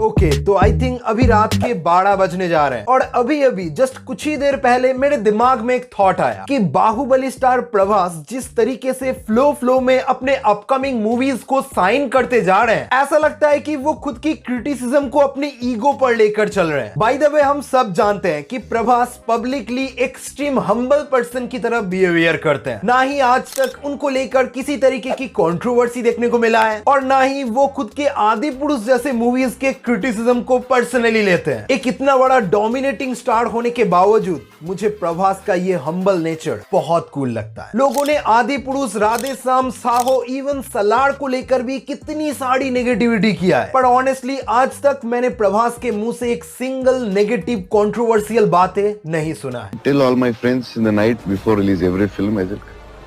Okay, तो I think अभी रात के 12 बजने जा रहे हैं और अभी अभी जस्ट कुछ ही देर पहले मेरे दिमाग में एक थॉट आया कि बाहुबली स्टार प्रभास जिस तरीके से फ्लो में अपने अपकमिंग मूवीज को साइन करते जा रहे हैं, ऐसा लगता है कि वो खुद की क्रिटिसिज्म को अपनी ईगो पर लेकर चल रहे हैं। बाय द वे, हम सब जानते हैं कि Prabhas publicly extreme humble person की तरह बिहेवियर करते हैं। ना ही आज तक उनको लेकर किसी तरीके की कंट्रोवर्सी देखने को मिला है और ना ही वो खुद के आदि पुरुष जैसे मूवीज के क्रिटिसिज्म को पर्सनली लेते हैं। एक इतना बड़ा डोमिनेटिंग स्टार होने के बावजूद मुझे प्रभास का ये हम्बल नेचर बहुत कूल लगता है। लोगों ने आदि पुरुष, राधेश्याम, साहो, इवन सलार को लेकर भी कितनी सारी नेगेटिविटी किया है, पर ऑनेस्टली आज तक मैंने प्रभास के मुंह से एक सिंगल नेगेटिव कंट्रोवर्शियल बातें नहीं सुना है। Tell all my friends in the night before release every film, I said,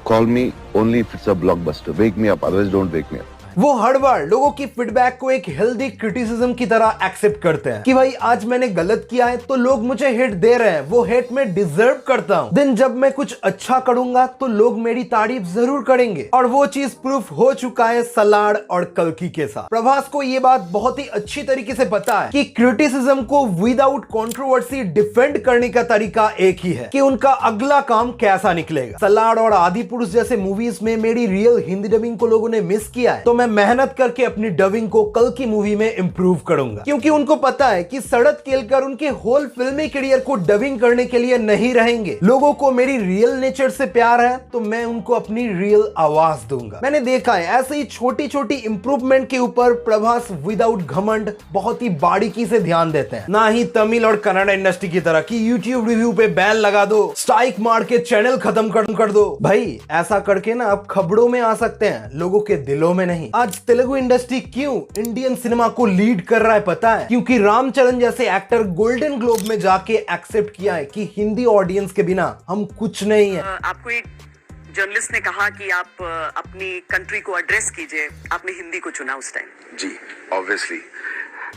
call me only if it's a blockbuster. Wake me up, otherwise don't wake me up. वो हर बार लोगों की feedback को एक healthy criticism की तरह accept करते हैं कि भाई आज मैंने गलत किया है तो लोग मुझे हिट दे रहे हैं, वो हिट मैं डिजर्व करता हूं। दिन जब मैं कुछ अच्छा करूंगा तो लोग मेरी तारीफ जरूर करेंगे और वो चीज प्रूफ हो चुका है सलार और कल्कि के साथ। प्रभास को ये बात बहुत ही अच्छी तरीके से पता है कि क्रिटिसिज्म को विदाउट कंट्रोवर्सी डिफेंड करने का तरीका एक ही है कि उनका अगला काम कैसा निकलेगा। सलार और आदि पुरुष जैसे मूवीज में मेरी रियल हिंदी डबिंग को लोगों ने मिस किया है, तो मैं मेहनत करके अपनी डबिंग को कल की मूवी में इंप्रूव करूंगा, क्योंकि उनको पता है कि सड़क केलकर उनके होल फिल्मी करियर को डबिंग करने के लिए नहीं रहेंगे। लोगों को मेरी रियल नेचर से प्यार है तो मैं उनको अपनी रियल आवाज दूंगा। मैंने देखा है ऐसे ही छोटी छोटी इंप्रूवमेंट के ऊपर प्रभास विदाउट घमंड बहुत ही बारीकी से ध्यान देते हैं। ना ही तमिल और कन्नड़ इंडस्ट्री की तरह कि यूट्यूब रिव्यू पे बैन लगा दो, स्ट्राइक मार के चैनल खत्म कर दो। भाई ऐसा करके ना आप खबरों में आ सकते हैं, लोगों के दिलों में नहीं। आज तेलुगु इंडस्ट्री क्यों इंडियन सिनेमा को लीड कर रहा है पता है? क्योंकि रामचरण जैसे एक्टर गोल्डन ग्लोब में जाके एक्सेप्ट किया है कि हिंदी ऑडियंस के बिना हम कुछ नहीं है। आपको एक जर्नलिस्ट ने कहा कि आप अपनी कंट्री को एड्रेस कीजिए, आपने हिंदी को चुना उस टाइम। जी, obviously,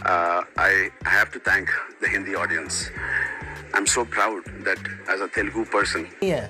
I have to thank the Hindi audience. I'm so proud that as a Telugu person.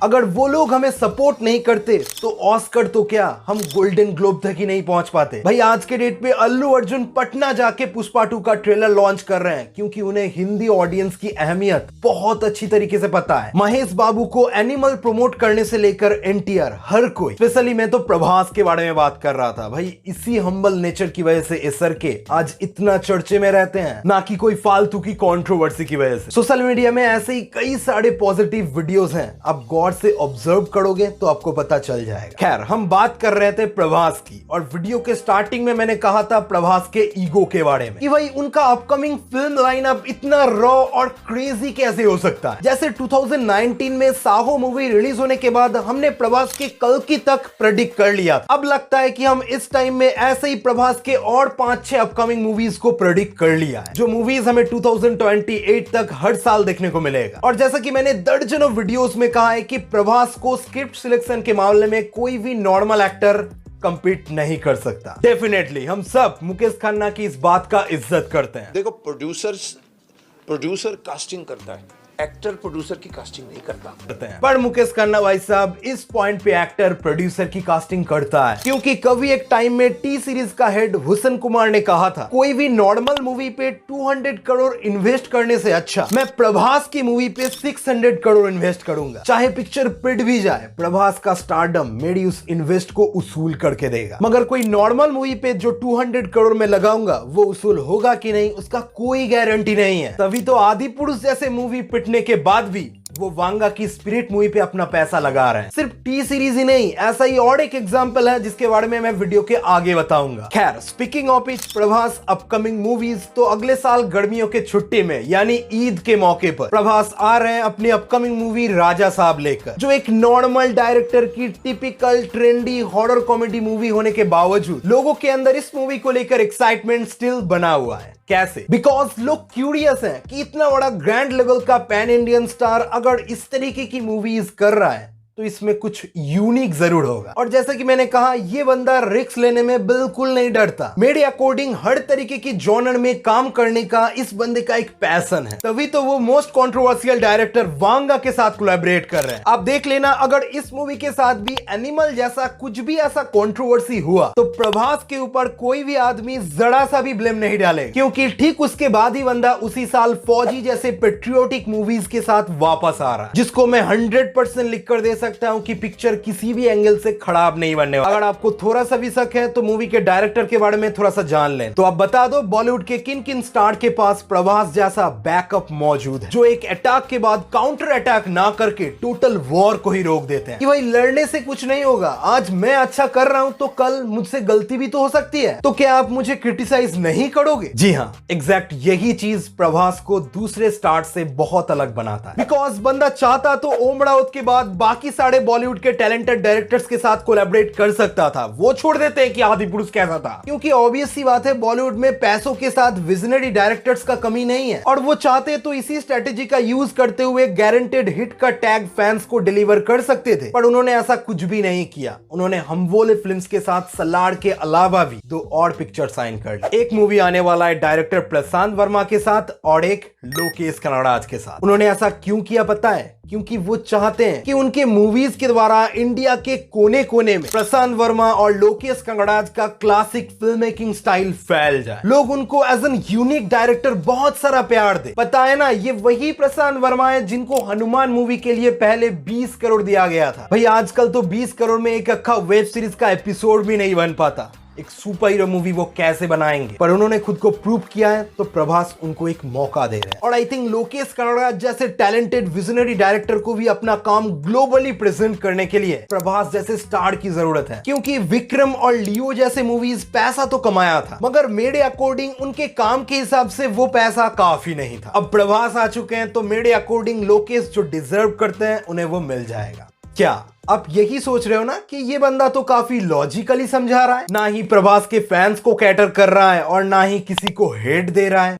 अगर वो लोग हमें सपोर्ट नहीं करते तो ऑस्कर तो क्या, हम गोल्डन ग्लोब तक ही नहीं पहुंच पाते। भाई आज के डेट पे अल्लू अर्जुन पटना जाके पुष्पा 2 का ट्रेलर लॉन्च कर रहे हैं क्योंकि उन्हें हिंदी ऑडियंस की अहमियत बहुत अच्छी तरीके से पता है। महेश बाबू को एनिमल प्रमोट करने से लेकर एनटीआर, हर कोई, स्पेशली मैं तो प्रभास के बारे में बात कर रहा था। भाई इसी हम्बल नेचर की वजह से इस सर के आज इतना चर्चे में रहते हैं, ना कि कोई फालतू की कंट्रोवर्सी की वजह से। सोशल मीडिया में ऐसे ही कई सारे पॉजिटिव वीडियोस हैं, आप गौर से ऑब्जर्व करोगे तो आपको पता चल जाएगा। खैर, हम बात कर रहे थे प्रभास की और वीडियो के स्टार्टिंग में मैंने कहा था प्रभास के ईगो के बारे में कि भाई उनका अपकमिंग फिल्म लाइनअप इतना रॉ और क्रेजी कैसे हो सकता है। जैसे 2019 में साहो मूवी रिलीज होने के बाद हमने प्रभास के कल्कि तक प्रेडिक्ट कर लिया। अब लगता है कि हम इस टाइम में ऐसे ही प्रभास के और 5-6 अपकमिंग मूवीज को प्रेडिक्ट कर लिया है, जो मूवीज हमें 2028 तक हर साल देखने को मिलेगा। और जैसा कि मैंने दर्जनों वीडियोस में कहा है कि प्रभास को स्क्रिप्ट सिलेक्शन के मामले में कोई भी नॉर्मल एक्टर कंपीट नहीं कर सकता। डेफिनेटली हम सब मुकेश खन्ना की इस बात का इज्जत करते हैं। देखो, प्रोड्यूसर कास्टिंग करता है, एक्टर प्रोड्यूसर की कास्टिंग नहीं करता। पर मुकेश खन्ना भाई साहब इस पॉइंट पे एक्टर प्रोड्यूसर की कास्टिंग करता है, क्योंकि कभी एक टाइम में टी सीरीज का हेड हुसन कुमार ने कहा था कोई भी नॉर्मल मूवी पे 200 करोड़ इन्वेस्ट करने से अच्छा मैं प्रभास की मूवी पे 600 करोड़ इन्वेस्ट करूंगा, चाहे पिक्चर पिट भी जाए। प्रभास का स्टारडम मेरी उस इन्वेस्ट को उसूल करके देगा। मगर कोई नॉर्मल मूवी पे जो 200 करोड़ में लगाऊंगा वो उसूल होगा कि नहीं, उसका कोई गारंटी नहीं है। तभी तो आदि पुरुष जैसे मूवी पिटने के बाद भी वो वांगा की स्पिरिट मूवी पे अपना पैसा लगा रहे हैं। सिर्फ टी सीरीज ही नहीं, ऐसा ही और एक एग्जांपल है जिसके बारे में मैं वीडियो के आगे बताऊंगा। खैर, speaking of each Prabhas upcoming movies, तो अगले साल गर्मियों के छुट्टी में यानी ईद के मौके पर प्रभास आ रहे हैं अपनी अपकमिंग मूवी राजा साहब लेकर, जो एक नॉर्मल डायरेक्टर की typical trendy horror comedy movie होने के बावजूद लोगों के अंदर इस मूवी को लेकर एक्साइटमेंट स्टिल बना हुआ है। कैसे? बिकॉज लोग क्यूरियस हैं कि इतना बड़ा ग्रैंड लेवल का पैन इंडियन स्टार अगर इस तरीके की मूवीज कर रहा है तो इसमें कुछ यूनिक जरूर होगा। और जैसा कि मैंने कहा, ये बंदा रिस्क लेने में बिल्कुल नहीं डरता। मेरे अकॉर्डिंग हर तरीके की जॉनर में काम करने का इस बंदे का एक पैशन है, तभी तो वो मोस्ट कंट्रोवर्शियल डायरेक्टर वांगा के साथ कोलैबोरेट कर रहे हैं। आप देख लेना, अगर इस मूवी के साथ भी एनिमल जैसा कुछ भी ऐसा कंट्रोवर्सी हुआ तो प्रभास के ऊपर कोई भी आदमी जरा सा भी ब्लेम नहीं डालेगा, क्योंकि ठीक उसके बाद ही बंदा उसी साल फौजी जैसे पेट्रियोटिक मूवीज के साथ वापस आ रहा है, जिसको मैं 100% लिख कर दे सकता हूं कि पिक्चर किसी भी एंगल से खराब नहीं बनने वाला। अगर आपको थोड़ा सा भी शक है तो मूवी के डायरेक्टर के बारे में थोड़ा सा जान लें। तो आप बता दो, बॉलीवुड के किन किन स्टार के पास प्रभास जैसा बैकअप मौजूद है, जो एक अटैक के बाद काउंटर अटैक ना करके टोटल वॉर को ही रोक देते हैं कि भाई लड़ने से कुछ नहीं होगा, आज मैं अच्छा कर रहा हूं तो कल मुझसे गलती भी तो हो सकती है, तो क्या आप मुझे क्रिटिसाइज नहीं करोगे? जी हाँ, एग्जैक्ट यही चीज प्रभास को दूसरे स्टार से बहुत अलग बनाता है। बिकॉज बंदा चाहता तो ओम राउत के बाद बाकी सारे बॉलीवुड के टैलेंटेड डायरेक्टर्स के साथ कोलैबोरेट कर सकता था। वो छोड़ देते हैं कि आदिपुरुष कैसा था, क्योंकि ऑब्वियस सी बात है, बॉलीवुड में पैसों के साथ विजनरी डायरेक्टर्स का कमी नहीं है, और वो चाहते तो इसी स्ट्रेटेजी का यूज करते हुए गारंटेड हिट का टैग फैंस को डिलीवर कर सकते थे, पर उन्होंने ऐसा कुछ भी नहीं किया। उन्होंने हमवोले फिल्म्स के साथ सलाड के अलावा भी 2 और पिक्चर साइन कर ली। एक मूवी आने वाला है डायरेक्टर प्रशांत वर्मा के साथ और एक लोकेश कनगराज के साथ। उन्होंने ऐसा क्यों किया पता है? क्योंकि वो चाहते हैं कि उनके मूवीज के द्वारा इंडिया के कोने कोने में प्रशांत वर्मा और लोकेश कनगराज का क्लासिक फिल्म मेकिंग स्टाइल फैल जाए, लोग उनको एज एन यूनिक डायरेक्टर बहुत सारा प्यार दे। पता है ना, ये वही प्रशांत वर्मा है जिनको हनुमान मूवी के लिए पहले 20 करोड़ दिया गया था। भाई आजकल तो 20 करोड़ में एक अक्खा वेब सीरीज का एपिसोड भी नहीं बन पाता, एक सुपर हीरो मूवी वो कैसे बनाएंगे? पर उन्होंने खुद को प्रूव किया है, तो प्रभास उनको एक मौका दे रहे हैं। और आई थिंक लोकेश कनगराज जैसे टैलेंटेड विजनरी डायरेक्टर को भी अपना काम ग्लोबली प्रेजेंट करने के लिए प्रभास जैसे स्टार की जरूरत है, क्योंकि विक्रम और लियो जैसे मूवीज पैसा तो कमाया था, मगर मेरे अकॉर्डिंग उनके काम के हिसाब से वो पैसा काफी नहीं था। अब प्रभास आ चुके हैं, तो मेरे अकॉर्डिंग लोकेश जो डिजर्व करते हैं उन्हें वो मिल जाएगा। क्या आप यही सोच रहे हो ना कि ये बंदा तो काफी लॉजिकली समझा रहा है, ना ही प्रभास के फैंस को कैटर कर रहा है और ना ही किसी को हेट दे रहा है?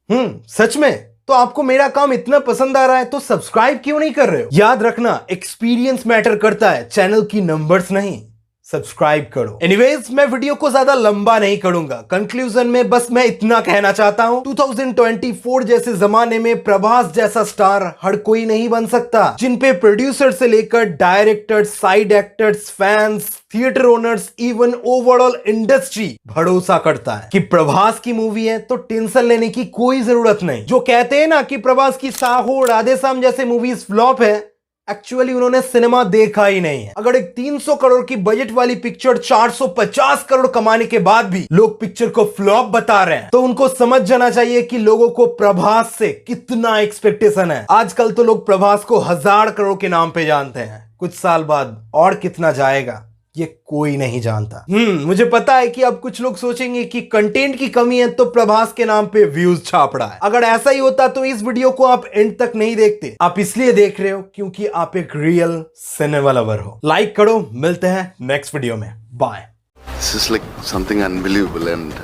सच में? तो आपको मेरा काम इतना पसंद आ रहा है तो सब्सक्राइब क्यों नहीं कर रहे हो? याद रखना, एक्सपीरियंस मैटर करता है, चैनल की नंबर्स नहीं। सब्सक्राइब करो। एनीवेज, मैं वीडियो को ज्यादा लंबा नहीं करूंगा। कंक्लूजन में बस मैं इतना कहना चाहता हूं, 2024 जैसे जमाने में प्रभास जैसा स्टार हर कोई नहीं बन सकता, जिन पे प्रोड्यूसर से लेकर directors, side actors, fans, theatre owners, even overall industry भरोसा करता है कि प्रभास की मूवी है तो टेंशन लेने की कोई जरूरत नहीं। जो कहते हैं ना कि प्रभास की साहो, राधेश्याम जैसे मूवीज फ्लॉप है, एक्चुअली उन्होंने सिनेमा देखा ही नहीं है। अगर एक 300 करोड़ की बजट वाली पिक्चर 450 करोड़ कमाने के बाद भी लोग पिक्चर को फ्लॉप बता रहे हैं, तो उनको समझ जाना चाहिए कि लोगों को प्रभास से कितना एक्सपेक्टेशन है। आजकल तो लोग प्रभास को 1000 करोड़ के नाम पे जानते हैं, कुछ साल बाद और कितना जाएगा ये कोई नहीं जानता। मुझे पता है कि अब कुछ लोग सोचेंगे कि कंटेंट की कमी है तो प्रभास के नाम पे व्यूज छाप रहा है। अगर ऐसा ही होता तो इस वीडियो को आप एंड तक नहीं देखते। आप इसलिए देख रहे हो क्योंकि आप एक रियल सिनेमा लवर हो। लाइक करो, मिलते हैं नेक्स्ट वीडियो में। Bye. This is like something unbelievable, and